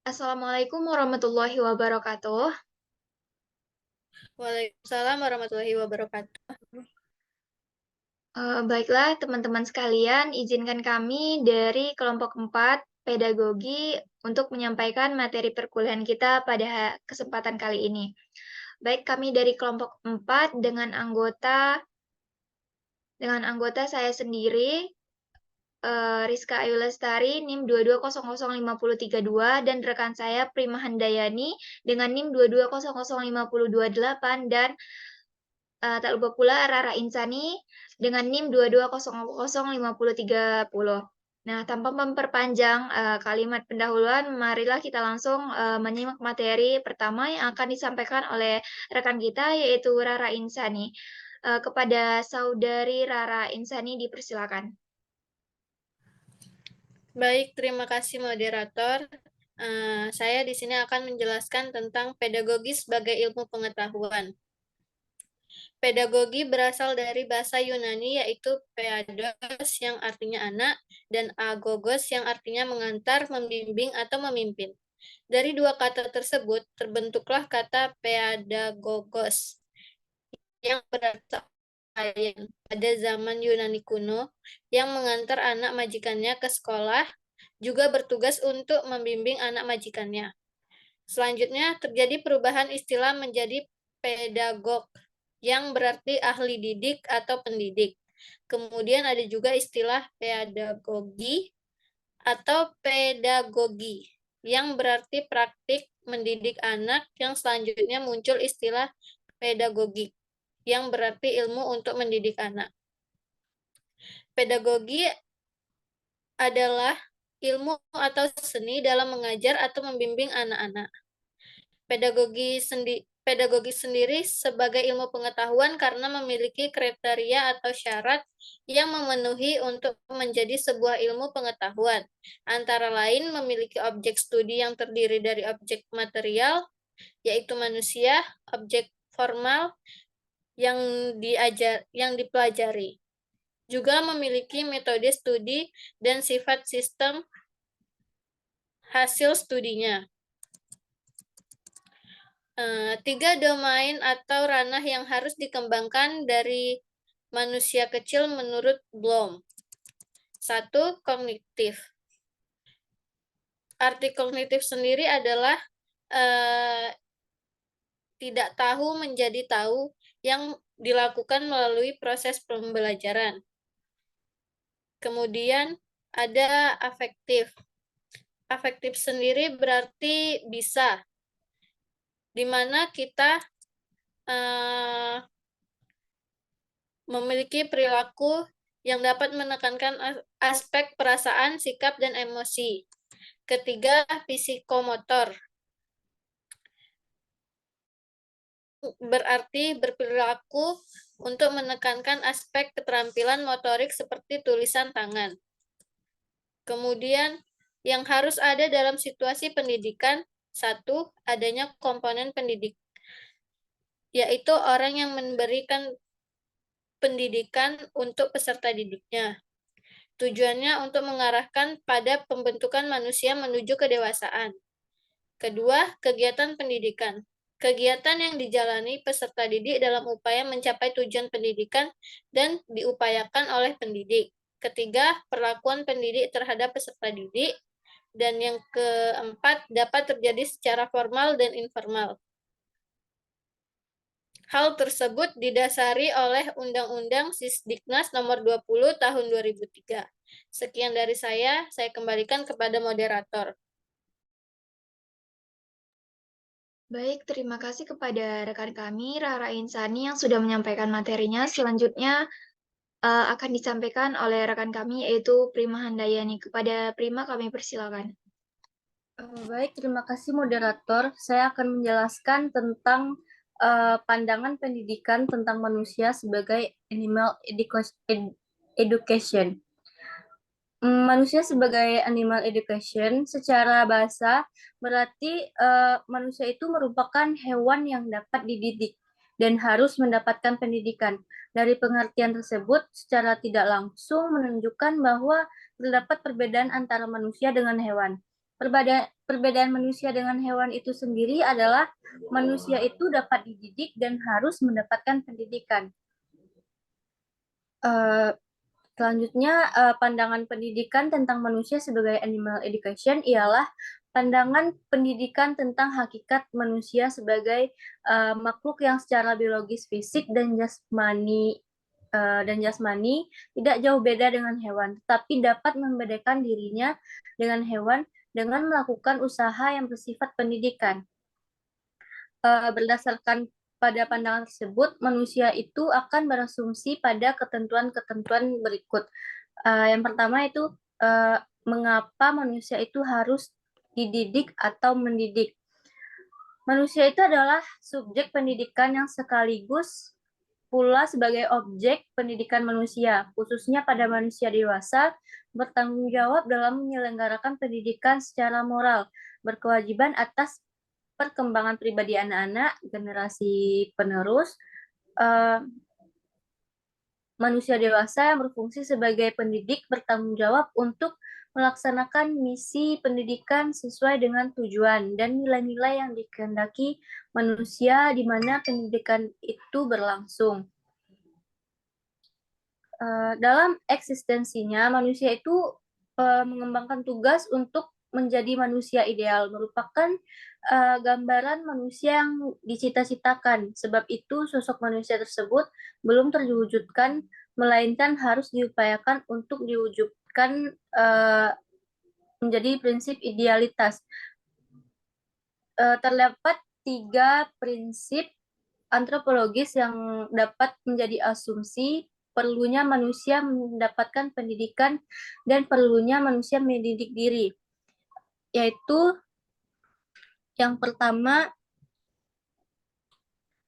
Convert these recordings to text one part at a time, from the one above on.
Assalamualaikum warahmatullahi wabarakatuh. Waalaikumsalam warahmatullahi wabarakatuh. Baiklah teman-teman sekalian, izinkan kami dari kelompok 4 pedagogi untuk menyampaikan materi perkuliahan kita pada kesempatan kali ini. Baik, kami dari kelompok 4 dengan anggota saya sendiri, Rizka Ayu Lestari, NIM 2200532 dan rekan saya Prima Handayani dengan NIM 2200528 dan tak lupa pula Rara Insani dengan NIM 2200530. Nah, tanpa memperpanjang kalimat pendahuluan, marilah kita langsung menyimak materi pertama yang akan disampaikan oleh rekan kita, yaitu Rara Insani. Kepada Saudari Rara Insani, dipersilakan. Baik, terima kasih moderator. Saya di sini akan menjelaskan tentang pedagogi sebagai ilmu pengetahuan. Pedagogi berasal dari bahasa Yunani yaitu pedagogus yang artinya anak dan agogos yang artinya mengantar, membimbing, atau memimpin. Dari dua kata tersebut terbentuklah kata pedagogos yang berarti pelayan pada zaman Yunani kuno yang mengantar anak majikannya ke sekolah, juga bertugas untuk membimbing anak majikannya. Selanjutnya terjadi perubahan istilah menjadi pedagog yang berarti ahli didik atau pendidik. Kemudian ada juga istilah pedagogi atau pedagogi yang berarti praktik mendidik anak, yang selanjutnya muncul istilah pedagogik yang berarti ilmu untuk mendidik anak. Pedagogi adalah ilmu atau seni dalam mengajar atau membimbing anak-anak. Pedagogi sendiri sebagai ilmu pengetahuan karena memiliki kriteria atau syarat yang memenuhi untuk menjadi sebuah ilmu pengetahuan. Antara lain memiliki objek studi yang terdiri dari objek material, yaitu manusia, objek formal yang dipelajari. Juga memiliki metode studi dan sifat sistem hasil studinya. Tiga domain atau ranah yang harus dikembangkan dari manusia kecil menurut Bloom. 1. Kognitif. Arti kognitif sendiri adalah tidak tahu menjadi tahu yang dilakukan melalui proses pembelajaran. Kemudian ada afektif. Afektif sendiri berarti bisa, di mana kita memiliki perilaku yang dapat menekankan aspek perasaan, sikap, dan emosi. Ketiga, psikomotor. Berarti berperilaku untuk menekankan aspek keterampilan motorik seperti tulisan tangan. Kemudian, yang harus ada dalam situasi pendidikan, 1. Adanya komponen pendidik, yaitu orang yang memberikan pendidikan untuk peserta didiknya. Tujuannya untuk mengarahkan pada pembentukan manusia menuju kedewasaan. Kedua, kegiatan pendidikan. Kegiatan yang dijalani peserta didik dalam upaya mencapai tujuan pendidikan dan diupayakan oleh pendidik. Ketiga, perlakuan pendidik terhadap peserta didik. Dan yang keempat, dapat terjadi secara formal dan informal. Hal tersebut didasari oleh Undang-Undang Sisdiknas Nomor 20 Tahun 2003. Sekian dari saya kembalikan kepada moderator. Baik, terima kasih kepada rekan kami, Rara Insani, yang sudah menyampaikan materinya. Selanjutnya akan disampaikan oleh rekan kami, yaitu Prima Handayani. Kepada Prima, kami persilakan. Baik, terima kasih moderator. Saya akan menjelaskan tentang pandangan pendidikan tentang manusia sebagai animal education. Manusia sebagai animal education secara bahasa berarti manusia itu merupakan hewan yang dapat dididik dan harus mendapatkan pendidikan. Dari pengertian tersebut secara tidak langsung menunjukkan bahwa terdapat perbedaan antara manusia dengan hewan. Perbedaan manusia dengan hewan itu sendiri adalah manusia itu dapat dididik dan harus mendapatkan pendidikan. Selanjutnya, pandangan pendidikan tentang manusia sebagai animal education ialah pandangan pendidikan tentang hakikat manusia sebagai makhluk yang secara biologis, fisik, dan jasmani tidak jauh beda dengan hewan, tetapi dapat membedakan dirinya dengan hewan dengan melakukan usaha yang bersifat pendidikan. Berdasarkan pada pandangan tersebut, manusia itu akan berasumsi pada ketentuan-ketentuan berikut. Yang pertama itu mengapa manusia itu harus dididik atau mendidik. Manusia itu adalah subjek pendidikan yang sekaligus pula sebagai objek pendidikan manusia, khususnya pada manusia dewasa, bertanggung jawab dalam menyelenggarakan pendidikan secara moral, berkewajiban atas perkembangan pribadi anak-anak, generasi penerus, manusia dewasa yang berfungsi sebagai pendidik bertanggung jawab untuk melaksanakan misi pendidikan sesuai dengan tujuan dan nilai-nilai yang dikehendaki manusia di mana pendidikan itu berlangsung. Dalam eksistensinya, manusia itu mengembangkan tugas untuk menjadi manusia ideal, merupakan gambaran manusia yang dicita-citakan. Sebab itu, sosok manusia tersebut belum terwujudkan, melainkan harus diupayakan untuk diwujudkan menjadi prinsip idealitas. Terdapat 3 prinsip antropologis yang dapat menjadi asumsi perlunya manusia mendapatkan pendidikan dan perlunya manusia mendidik diri, yaitu yang pertama,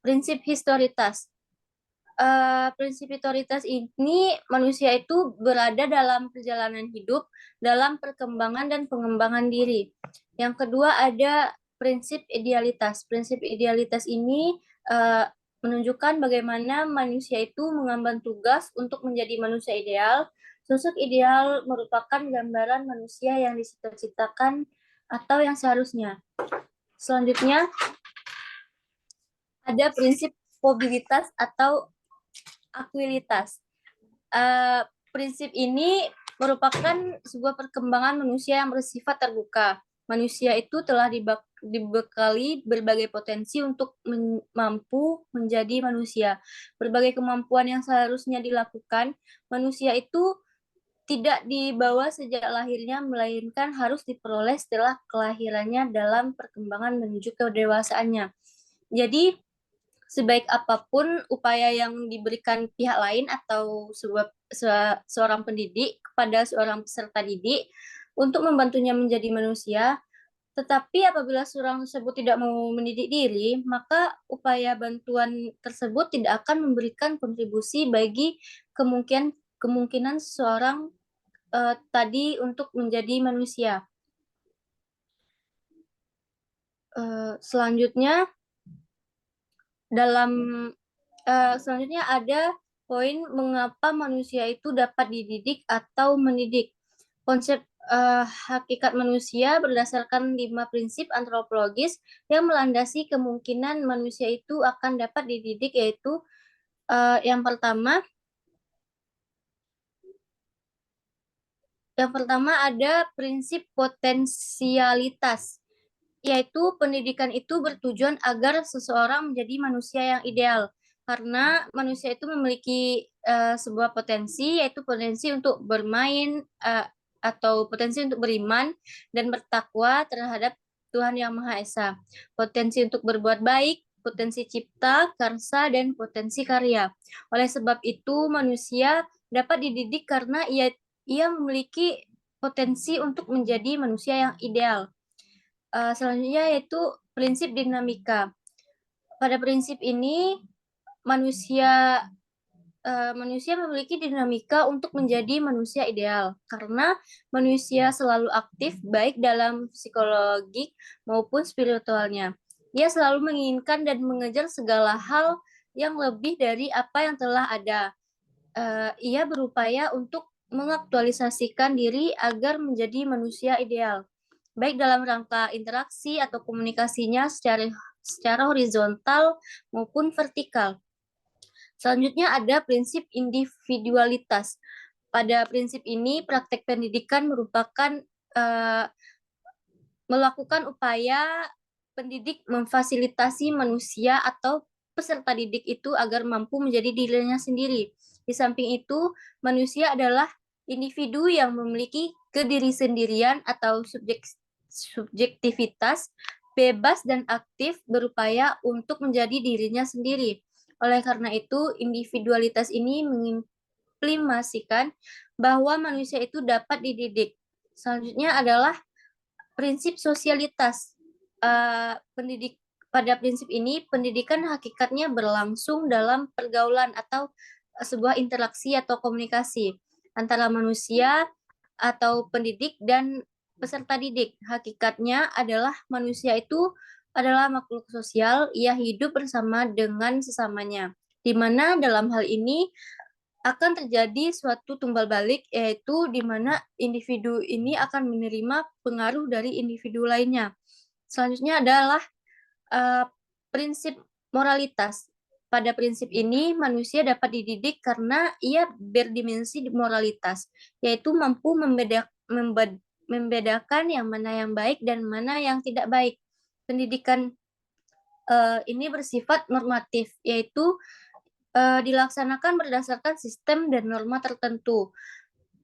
prinsip historitas. Prinsip historitas ini manusia itu berada dalam perjalanan hidup, dalam perkembangan dan pengembangan diri. Yang kedua ada prinsip idealitas. Prinsip idealitas ini menunjukkan bagaimana manusia itu mengemban tugas untuk menjadi manusia ideal. Sosok ideal merupakan gambaran manusia yang dicita-citakan atau yang seharusnya. Selanjutnya, ada prinsip mobilitas atau akuilitas. Prinsip ini merupakan sebuah perkembangan manusia yang bersifat terbuka. Manusia itu telah dibekali berbagai potensi untuk mampu menjadi manusia. Berbagai kemampuan yang seharusnya dilakukan, manusia itu tidak dibawa sejak lahirnya, melainkan harus diperoleh setelah kelahirannya dalam perkembangan menuju kedewasaannya. Jadi, sebaik apapun upaya yang diberikan pihak lain atau seorang pendidik kepada seorang peserta didik untuk membantunya menjadi manusia, tetapi apabila seorang tersebut tidak mau mendidik diri, maka upaya bantuan tersebut tidak akan memberikan kontribusi bagi kemungkinan seseorang tadi untuk menjadi manusia. Selanjutnya ada poin mengapa manusia itu dapat dididik atau mendidik. Konsep hakikat manusia berdasarkan 5 prinsip antropologis yang melandasi kemungkinan manusia itu akan dapat dididik, yaitu yang pertama ada prinsip potensialitas, yaitu pendidikan itu bertujuan agar seseorang menjadi manusia yang ideal. Karena manusia itu memiliki sebuah potensi, yaitu potensi untuk bermain atau potensi untuk beriman dan bertakwa terhadap Tuhan Yang Maha Esa. Potensi untuk berbuat baik, potensi cipta, karsa, dan potensi karya. Oleh sebab itu, manusia dapat dididik karena ia memiliki potensi untuk menjadi manusia yang ideal. Selanjutnya yaitu prinsip dinamika. Pada prinsip ini, manusia memiliki dinamika untuk menjadi manusia ideal karena manusia selalu aktif baik dalam psikologi maupun spiritualnya. Ia selalu menginginkan dan mengejar segala hal yang lebih dari apa yang telah ada. Ia berupaya untuk mengaktualisasikan diri agar menjadi manusia ideal. baik dalam rangka interaksi atau komunikasinya secara horizontal maupun vertikal. Selanjutnya ada prinsip individualitas. Pada prinsip ini, praktek pendidikan merupakan melakukan upaya pendidik memfasilitasi manusia atau peserta didik itu agar mampu menjadi dirinya sendiri. Di samping itu, manusia adalah individu yang memiliki kediri sendirian atau subjektivitas bebas dan aktif berupaya untuk menjadi dirinya sendiri. Oleh karena itu, individualitas ini mengimplikasikan bahwa manusia itu dapat dididik. Selanjutnya adalah prinsip sosialitas. Pada prinsip ini, pendidikan hakikatnya berlangsung dalam pergaulan atau sebuah interaksi atau komunikasi antara manusia atau pendidik dan peserta didik. Hakikatnya adalah manusia itu adalah makhluk sosial, ia hidup bersama dengan sesamanya. Di mana dalam hal ini akan terjadi suatu tumbal balik, yaitu di mana individu ini akan menerima pengaruh dari individu lainnya. Selanjutnya adalah prinsip moralitas. Pada prinsip ini, manusia dapat dididik karena ia berdimensi moralitas, yaitu mampu membedakan yang mana yang baik dan mana yang tidak baik. Pendidikan ini bersifat normatif, yaitu dilaksanakan berdasarkan sistem dan norma tertentu.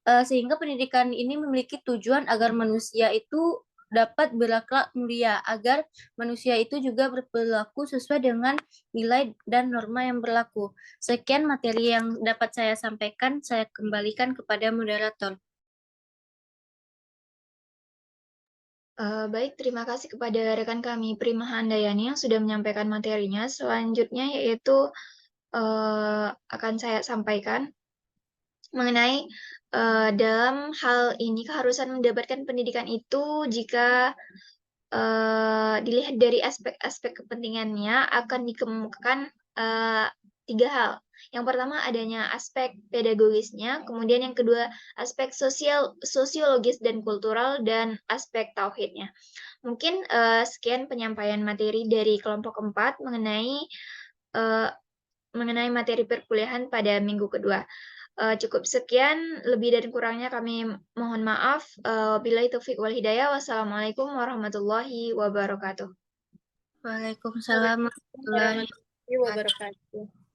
Sehingga pendidikan ini memiliki tujuan agar manusia itu dapat berakhlak mulia, agar manusia itu juga berperilaku sesuai dengan nilai dan norma yang berlaku. Sekian materi yang dapat saya sampaikan, saya kembalikan kepada moderator. Baik, terima kasih kepada rekan kami Prima Handayani yang sudah menyampaikan materinya. Selanjutnya yaitu akan saya sampaikan mengenai dalam hal ini keharusan mendapatkan pendidikan itu jika dilihat dari aspek-aspek kepentingannya akan dikemukakan 3 hal. Yang pertama adanya aspek pedagogisnya, kemudian yang kedua aspek sosiologis dan kultural, dan aspek tauhidnya. Mungkin sekian penyampaian materi dari kelompok 4 mengenai materi perkuliahan pada minggu kedua. Cukup sekian, lebih dan kurangnya kami mohon maaf. Wabillahi taufiq wal hidayah. Wassalamualaikum warahmatullahi wabarakatuh. Waalaikumsalam warahmatullahi warahmatullahi wabarakatuh.